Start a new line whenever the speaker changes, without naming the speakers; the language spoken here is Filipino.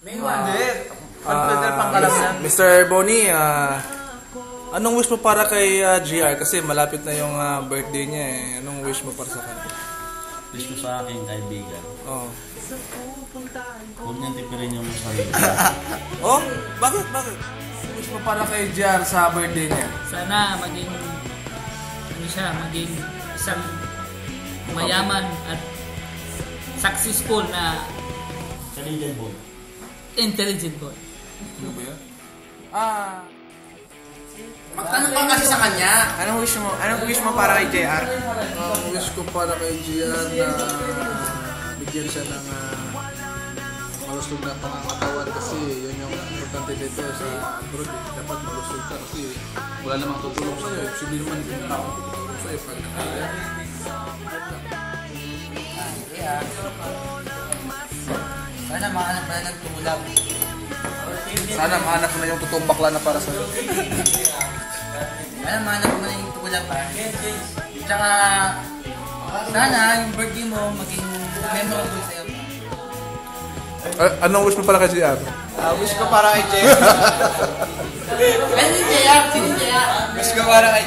May wonder. Pangkalam
Mr. Bonnie, anong wish mo para kay GR? Kasi malapit na yung birthday niya eh. Anong wish mo para sa kanya?
Wish ko sa aking kaibigan.
Oh.
Huwag niyang tipirin yung sarili.
Oh? Bakit? Bakit? Wish mo para kay GR sa birthday niya?
Sana maging maging isang mayaman at successful na intelligent boy.
Ano ba yan?
Magtanong ka kasi sa kanya.
Anong wish mo para kay JR?
Ang wish ko para kay GR na bigyan siya ng malusog na pangangatawan kasi yun yung importante dito sa abroad. Dapat malusog ka kasi wala namang tutulong sa'yo. Hindi naman yung tao tutulong sa'yo pag nakaya.
Sana mahanap na ng tumulab.
Sana mahanap mo na yung totoong bakla na para sa'yo.
Sana mahanap mo na yung tumulab pa. Tsaka, sana yung birthday mo maging memorable sa'yo.
Anong wish mo para kay GR?
Wish ko para kay JR.
Ano yung JR? Sino yung JR?
Wish ko para kay